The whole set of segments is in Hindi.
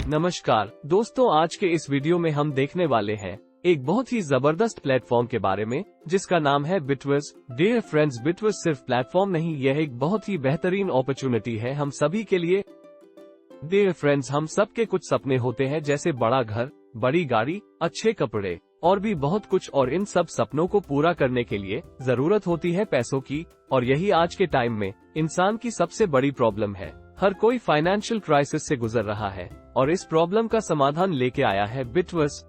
नमस्कार दोस्तों, आज के इस वीडियो में हम देखने वाले हैं एक बहुत ही जबरदस्त प्लेटफॉर्म के बारे में जिसका नाम है बिटवर्स। डियर फ्रेंड्स, बिटवर्स सिर्फ प्लेटफॉर्म नहीं, यह एक बहुत ही बेहतरीन अपॉर्चुनिटी है हम सभी के लिए। डियर फ्रेंड्स, हम सबके कुछ सपने होते हैं, जैसे बड़ा घर, बड़ी गाड़ी, अच्छे कपड़े और भी बहुत कुछ, और इन सब सपनों को पूरा करने के लिए जरूरत होती है पैसों की। और यही आज के टाइम में इंसान की सबसे बड़ी प्रॉब्लम है। हर कोई फाइनेंशियल क्राइसिस से गुजर रहा है और इस प्रॉब्लम का समाधान लेके आया है बिटवर्स,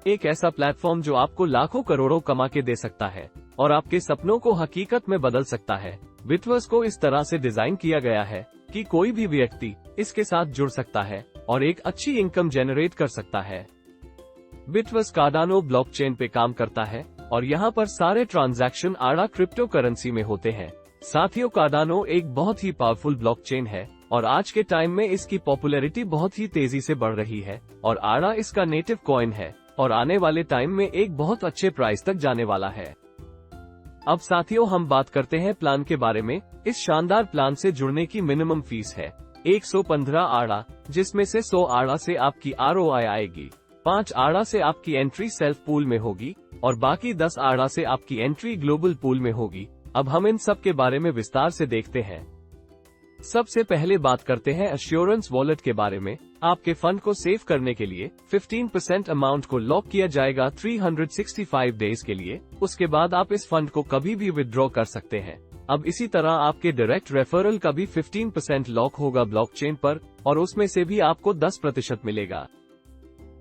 एक ऐसा प्लेटफॉर्म जो आपको लाखों करोड़ों कमा के दे सकता है और आपके सपनों को हकीकत में बदल सकता है। बिटवर्स को इस तरह से डिजाइन किया गया है कि कोई भी व्यक्ति इसके साथ जुड़ सकता है और एक अच्छी इनकम जनरेट कर सकता है। बिटवर्स कार्डानो ब्लॉकचेन पे काम करता है और यहाँ पर सारे ट्रांजैक्शन आड़ा क्रिप्टो करेंसी में होते हैं। साथियों, कार्डानो एक बहुत ही पावरफुल ब्लॉकचेन है और आज के टाइम में इसकी पॉपुलैरिटी बहुत ही तेजी से बढ़ रही है और आड़ा इसका नेटिव कॉइन है और आने वाले टाइम में एक बहुत अच्छे प्राइस तक जाने वाला है। अब साथियों, हम बात करते हैं प्लान के बारे में। इस शानदार प्लान से जुड़ने की मिनिमम फीस है 115 आड़ा, जिसमें से 100 आड़ा से आपकी ROI आएगी, 5 आड़ा से आपकी एंट्री सेल्फ पूल में होगी और बाकी 10 आड़ा से आपकी एंट्री ग्लोबल पूल में होगी। अब हम इन सब के बारे में विस्तार से देखते हैं। सबसे पहले बात करते हैं एश्योरेंस वॉलेट के बारे में। आपके फंड को सेव करने के लिए 15% अमाउंट को लॉक किया जाएगा 365 डेज के लिए। उसके बाद आप इस फंड को कभी भी विथड्रॉ कर सकते हैं। अब इसी तरह आपके डायरेक्ट रेफरल का भी 15% लॉक होगा ब्लॉकचेन पर और उसमें से भी आपको 10% मिलेगा।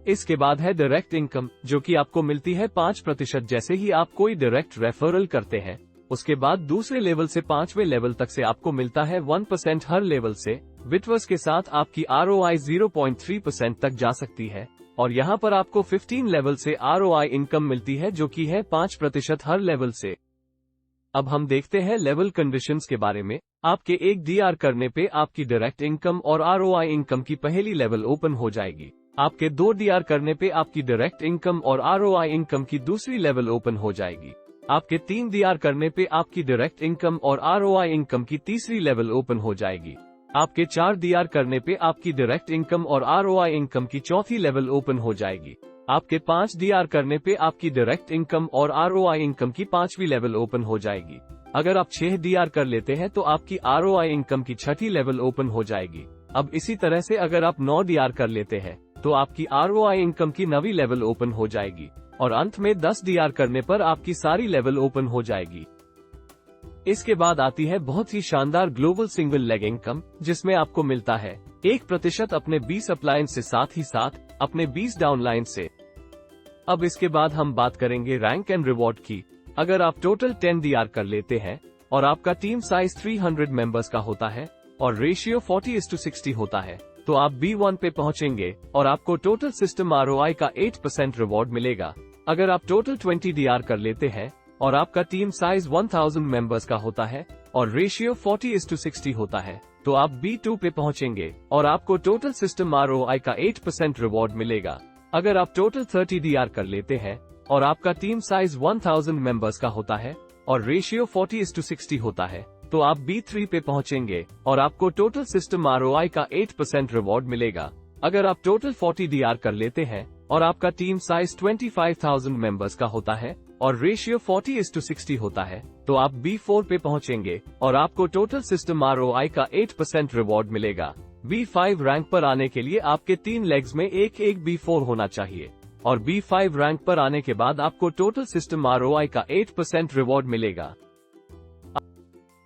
इसके बाद है डायरेक्ट इनकम, जो कि आपको मिलती है 5% जैसे ही आप कोई डायरेक्ट रेफरल करते हैं। उसके बाद दूसरे लेवल से 5वें लेवल तक से आपको मिलता है 1% हर लेवल से। बिटवर्स के साथ आपकी ROI 0.3% तक जा सकती है और यहाँ पर आपको 15 लेवल से ROI इनकम मिलती है, जो कि है 5% हर लेवल से। अब हम देखते हैं लेवल कंडीशंस के बारे में। आपके 1 DR करने पे आपकी डायरेक्ट इनकम और ROI इनकम की पहली लेवल ओपन हो जाएगी। आपके 2 DR करने पे आपकी डायरेक्ट इनकम और ROI इनकम की दूसरी लेवल ओपन हो जाएगी। आपके 3 DR करने पे आपकी डायरेक्ट इनकम और ROI इनकम की तीसरी लेवल ओपन हो जाएगी। आपके 4 DR करने पे आपकी डायरेक्ट इनकम और ROI इनकम की चौथी लेवल ओपन हो जाएगी। आपके 5 DR करने पे आपकी डायरेक्ट इनकम और ROI इनकम की 5वीं लेवल ओपन हो जाएगी। अगर आप 6 DR कर लेते हैं तो आपकी ROI इनकम की 6ठी लेवल ओपन हो जाएगी। अब इसी तरह से अगर आप 9 DR कर लेते हैं तो आपकी ROI इनकम की 9वीं लेवल ओपन हो जाएगी और अंत में 10 DR करने पर आपकी सारी लेवल ओपन हो जाएगी। इसके बाद आती है बहुत ही शानदार ग्लोबल सिंगल लेग इनकम, जिसमें आपको मिलता है 1% अपने 20 अपलायंस से, साथ ही साथ अपने 20 डाउनलाइन से। अब इसके बाद हम बात करेंगे रैंक एंड रिवॉर्ड की। अगर आप टोटल 10 DR कर लेते हैं और आपका टीम साइज 300 मेंबर्स का होता है और रेशियो 40:60 होता है तो आप B1 पे पहुंचेंगे और आपको टोटल सिस्टम ROI का 8% रिवॉर्ड मिलेगा। अगर आप टोटल 20 DR कर लेते हैं और आपका टीम साइज 1000 मेंबर्स का होता है और रेशियो 40:60 होता है तो आप B2 पे पहुंचेंगे और आपको टोटल सिस्टम ROI का 8% रिवॉर्ड मिलेगा। अगर आप टोटल 30 DR कर लेते हैं और आपका टीम साइज 1000 मेंबर्स का होता है और रेशियो 40:60 होता है तो आप B3 पे पहुंचेंगे और आपको टोटल सिस्टम ROI का 8% रिवॉर्ड मिलेगा। अगर आप टोटल 40 DR कर लेते हैं और आपका टीम साइज 25,000 मेंबर्स का होता है और रेशियो 40:60 होता है तो आप B4 पे पहुंचेंगे और आपको टोटल सिस्टम ROI का 8% रिवॉर्ड मिलेगा। B5 रैंक पर आने के लिए आपके 3 लेग्स में एक B4 होना चाहिए और B5 रैंक पर आने के बाद आपको टोटल सिस्टम ROI का 8% रिवॉर्ड मिलेगा।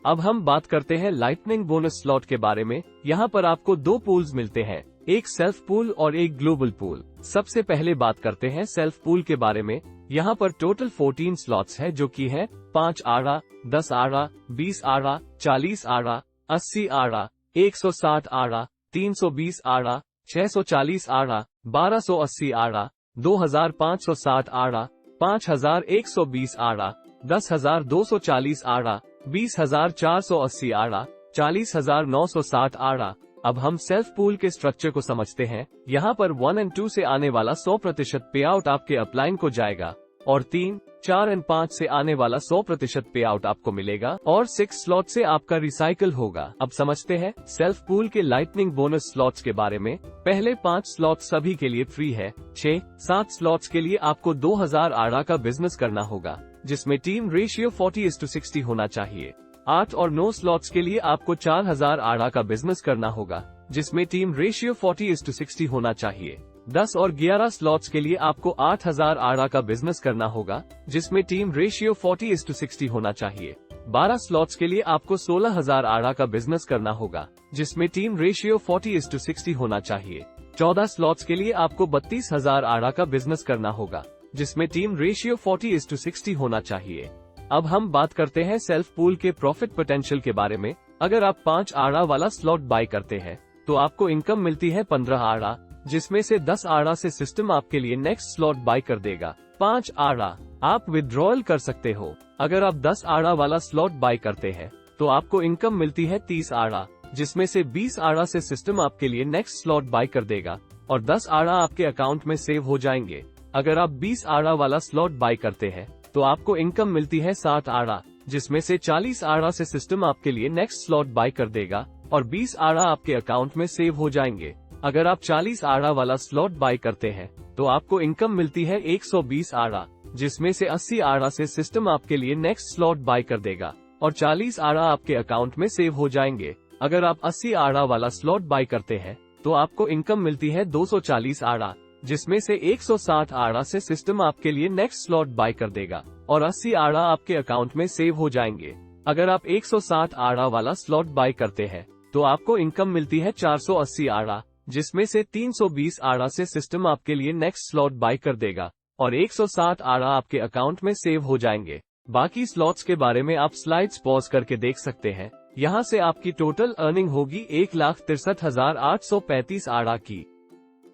अब हम बात करते हैं लाइटनिंग बोनस स्लॉट के बारे में। यहाँ पर आपको 2 पूल्स मिलते हैं, एक सेल्फ पूल और एक ग्लोबल पूल। सबसे पहले बात करते हैं सेल्फ पूल के बारे में। यहाँ पर टोटल 14 स्लॉट्स है, जो कि है 5 आड़ा, 10 आड़ा, 20 आड़ा, 40 आड़ा, 80 आड़ा, 160 आड़ा, 320 आड़ा, 640 आड़ा, 1280 आड़ा, 2560 आड़ा, 5120 आड़ा, 10,240 आड़ा, 20,480 आड़ा, 40,960 आड़ा। अब हम सेल्फ पूल के स्ट्रक्चर को समझते हैं। यहाँ पर 1 और 2 से आने वाला 100% पे आउट आपके अपलाइन को जाएगा और 3, 4 एंड 5 से आने वाला 100% पे आउट आपको मिलेगा और 6 स्लॉट से आपका रिसाइकल होगा। अब समझते हैं सेल्फ पूल के लाइटनिंग बोनस स्लॉट्स के बारे में। पहले 5 स्लॉट सभी के लिए फ्री है। 6, 7 स्लॉट्स के लिए आपको 2000 आड़ा का बिजनेस करना होगा, जिसमें टीम रेशियो 40:60 होना चाहिए। 8 और 9 स्लॉट्स के लिए आपको 4000 आड़ा का बिजनेस करना होगा, जिसमें टीम रेशियो 40:60 होना चाहिए। 10 और 11 स्लॉट्स के लिए आपको 8000 आड़ा का बिजनेस करना होगा, जिसमें टीम रेशियो 40:60 होना चाहिए। 12 स्लॉट्स के लिए आपको 16000 आड़ा का बिजनेस करना होगा, जिसमें टीम रेशियो 40:60 होना चाहिए। 14 स्लॉट्स के लिए आपको 32000 आड़ा का बिजनेस करना होगा, जिसमें टीम रेशियो 40:60 होना चाहिए। अब हम बात करते हैं सेल्फ पूल के प्रॉफिट पोटेंशियल के बारे में। अगर आप 5 आड़ा वाला स्लॉट बाय करते हैं तो आपको इनकम मिलती है 15 आड़ा, जिसमें से 10 आड़ा से सिस्टम आपके लिए नेक्स्ट स्लॉट बाय कर देगा। 5 आड़ा आप विड्रॉल कर सकते हो। अगर आप 10 आड़ा वाला स्लॉट बाय करते हैं तो आपको इनकम मिलती है 30 आड़ा, जिसमें से 20 आड़ा से सिस्टम आपके लिए नेक्स्ट स्लॉट बाय कर देगा और 10 आड़ा आपके अकाउंट में सेव हो जाएंगे। अगर आप 20 आड़ा वाला स्लॉट बाय करते हैं तो आपको इनकम मिलती है 7 आड़ा, जिसमें से 40 आड़ा से सिस्टम आपके लिए नेक्स्ट स्लॉट बाय कर देगा और 20 आड़ा आपके अकाउंट में सेव हो जाएंगे। अगर आप 40 आड़ा वाला स्लॉट बाय करते हैं तो आपको इनकम मिलती है 120 आड़ा, जिसमें से 80 आड़ा से सिस्टम आपके लिए नेक्स्ट स्लॉट बाय कर देगा और 40 आड़ा आपके अकाउंट में सेव हो जाएंगे। अगर आप 80 आड़ा वाला स्लॉट बाय करते हैं तो आपको इनकम मिलती है 240 आड़ा, जिसमें से 160 आड़ा से सिस्टम आपके लिए नेक्स्ट स्लॉट बाय कर देगा और 80 आड़ा आपके अकाउंट में सेव हो जाएंगे। अगर आप 160 आड़ा वाला स्लॉट बाय करते हैं तो आपको इनकम मिलती है 480 आड़ा, जिसमें से 320 आड़ा से सिस्टम आपके लिए नेक्स्ट स्लॉट बाय कर देगा और 160 आड़ा आपके अकाउंट में सेव हो जाएंगे। बाकी स्लॉट्स के बारे में आप स्लाइड्स पॉज करके देख सकते हैं। यहाँ से आपकी टोटल अर्निंग होगी 1,63,835 आड़ा की।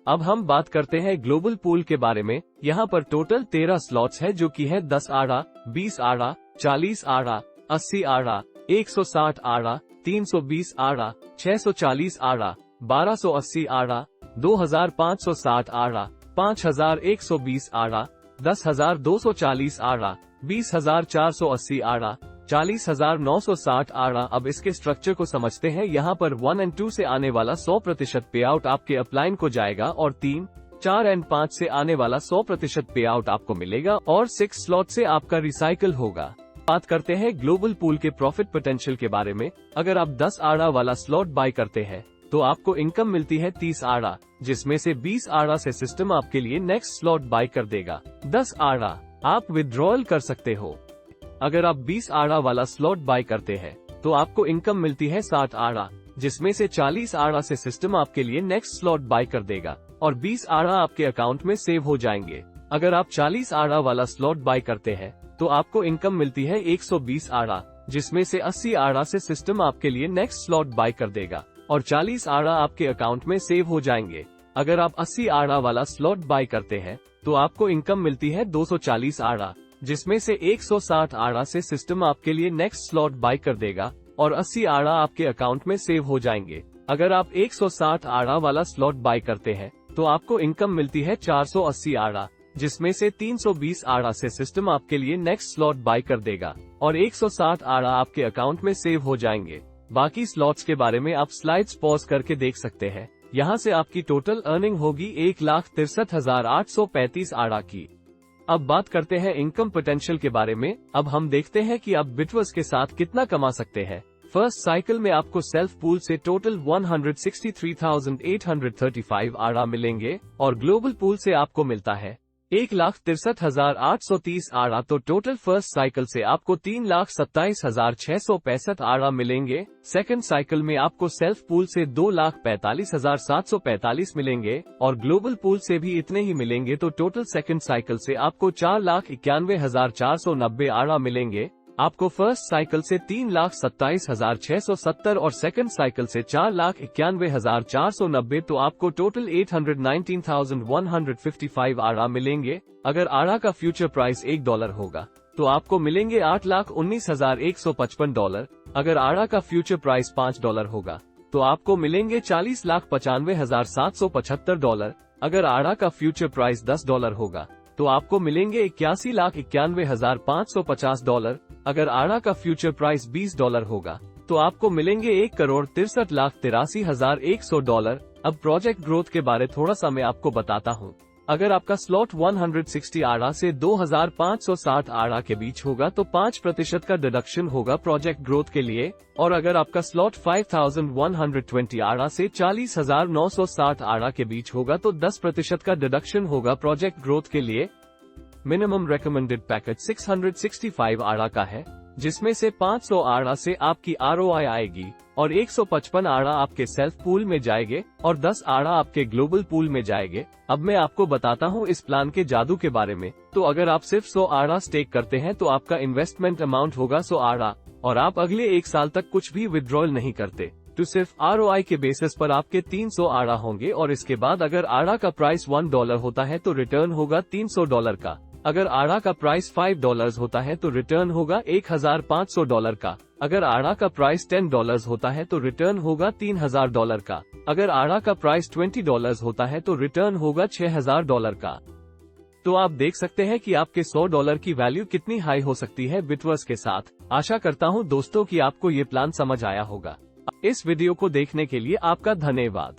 अब हम बात करते हैं ग्लोबल पूल के बारे में। यहाँ पर टोटल 13 स्लॉट्स है, जो कि है 10 आड़ा, 20 आड़ा, 40 आड़ा, 80 आड़ा, 160 आड़ा, 320 आड़ा, 640 आड़ा, 1280 आड़ा, 2560 आड़ा, 5120 आड़ा, 10,240 आड़ा, 20,480 आड़ा, 40,960 आड़ा। अब इसके स्ट्रक्चर को समझते हैं। यहाँ पर 1 एंड 2 से आने वाला 100% पे आउट आपके अपलाइन को जाएगा और 3, 4 एंड 5 से आने वाला 100% पे आउट आपको मिलेगा और 6 स्लॉट से आपका रिसाइकल होगा। बात करते हैं ग्लोबल पूल के प्रॉफिट पोटेंशियल के बारे में। अगर आप 10 आड़ा वाला स्लॉट बाय करते हैं तो आपको इनकम मिलती है 30 आड़ा, जिसमें से 20 आड़ा से सिस्टम आपके लिए नेक्स्ट स्लॉट बाय कर देगा। 10 आड़ा आप विड्रॉल कर सकते हो। अगर आप 20 आड़ा वाला स्लॉट बाय करते हैं तो आपको इनकम मिलती है 7 आड़ा, जिसमें से 40 आड़ा से सिस्टम आपके लिए नेक्स्ट स्लॉट बाय कर देगा और 20 आड़ा आपके अकाउंट में सेव हो जाएंगे। अगर आप 40 आड़ा वाला स्लॉट बाय करते हैं तो आपको इनकम मिलती है 120 आड़ा, जिसमें से 80 आड़ा से सिस्टम आपके लिए नेक्स्ट स्लॉट बाय कर देगा और 40 आड़ा आपके अकाउंट में सेव हो जाएंगे। अगर आप 80 आड़ा वाला स्लॉट बाय करते हैं तो आपको इनकम मिलती है 240 आड़ा, जिसमें से 160 आड़ा से सिस्टम आपके लिए नेक्स्ट स्लॉट बाय कर देगा और 80 आड़ा आपके अकाउंट में सेव हो जाएंगे। अगर आप 160 आड़ा वाला स्लॉट बाय करते हैं तो आपको इनकम मिलती है 480 आड़ा, जिसमें से 320 आड़ा से सिस्टम आपके लिए नेक्स्ट स्लॉट बाय कर देगा और 160 आड़ा आपके अकाउंट में सेव हो जाएंगे। बाकी स्लॉट्स के बारे में आप स्लाइड्स पॉज करके देख सकते हैं। यहाँ से आपकी टोटल अर्निंग होगी 1,63,835 आड़ा की। अब बात करते हैं इनकम पोटेंशियल के बारे में। अब हम देखते हैं कि आप बिटवर्स के साथ कितना कमा सकते हैं। फर्स्ट साइकिल में आपको सेल्फ पूल से टोटल 163,835 आड़ा मिलेंगे और ग्लोबल पूल से आपको मिलता है 1,63,830 आड़ा। तो टोटल फर्स्ट साइकिल से आपको 3,27,665 आड़ा मिलेंगे। सेकंड साइकिल में आपको सेल्फ पूल से 2,45,745 मिलेंगे और ग्लोबल पूल से भी इतने ही मिलेंगे। तो टोटल सेकंड साइकिल से आपको 4,91,490 आड़ा मिलेंगे। आपको फर्स्ट साइकिल से 3,27,670 और सेकंड साइकिल से 4,91,490। तो आपको टोटल 819,155 आड़ा मिलेंगे। अगर आड़ा का फ्यूचर प्राइस $1 होगा तो आपको मिलेंगे $8,19,155। अगर आड़ा का फ्यूचर प्राइस $5 होगा तो आपको मिलेंगे $40,95,775। अगर आड़ा का फ्यूचर प्राइस $10 होगा तो आपको मिलेंगे $81,91,550। अगर आड़ा का फ्यूचर प्राइस $20 होगा तो आपको मिलेंगे $1,63,83,100। अब प्रोजेक्ट ग्रोथ के बारे थोड़ा सा मैं आपको बताता हूँ। अगर आपका स्लॉट 160 आड़ा से 2560 आड़ा के बीच होगा तो 5% का डिडक्शन होगा प्रोजेक्ट ग्रोथ के लिए, और अगर आपका स्लॉट 5120 आड़ा से 40,960 आड़ा के बीच होगा तो 10% का डिडक्शन होगा प्रोजेक्ट ग्रोथ के लिए। मिनिमम रेकमेंडेड पैकेज 665 आड़ा का है, जिसमें से 500 आड़ा से आपकी ROI आएगी और 155 आड़ा आपके सेल्फ पूल में जाएंगे और 10 आड़ा आपके ग्लोबल पूल में जाएंगे। अब मैं आपको बताता हूँ इस प्लान के जादू के बारे में। तो अगर आप सिर्फ 100 आड़ा स्टेक करते हैं तो आपका इन्वेस्टमेंट अमाउंट होगा 100 आड़ा, और आप अगले 1 साल तक कुछ भी विड्रॉल नहीं करते तो सिर्फ ROI के बेसिस पर आपके 300 आड़ा होंगे, और इसके बाद अगर आड़ा का प्राइस $1 होता है तो रिटर्न होगा $300 का। अगर आड़ा का प्राइस $5 होता है तो रिटर्न होगा $1,500 का। अगर आड़ा का प्राइस $10 होता है तो रिटर्न होगा $3,000 का। अगर आड़ा का प्राइस $20 होता है तो रिटर्न होगा $6,000 का। तो आप देख सकते हैं कि आपके $100 की वैल्यू कितनी हाई हो सकती है बिटवर्स के साथ। आशा करता हूँ दोस्तों कि आपको ये प्लान समझ आया होगा। इस वीडियो को देखने के लिए आपका धन्यवाद।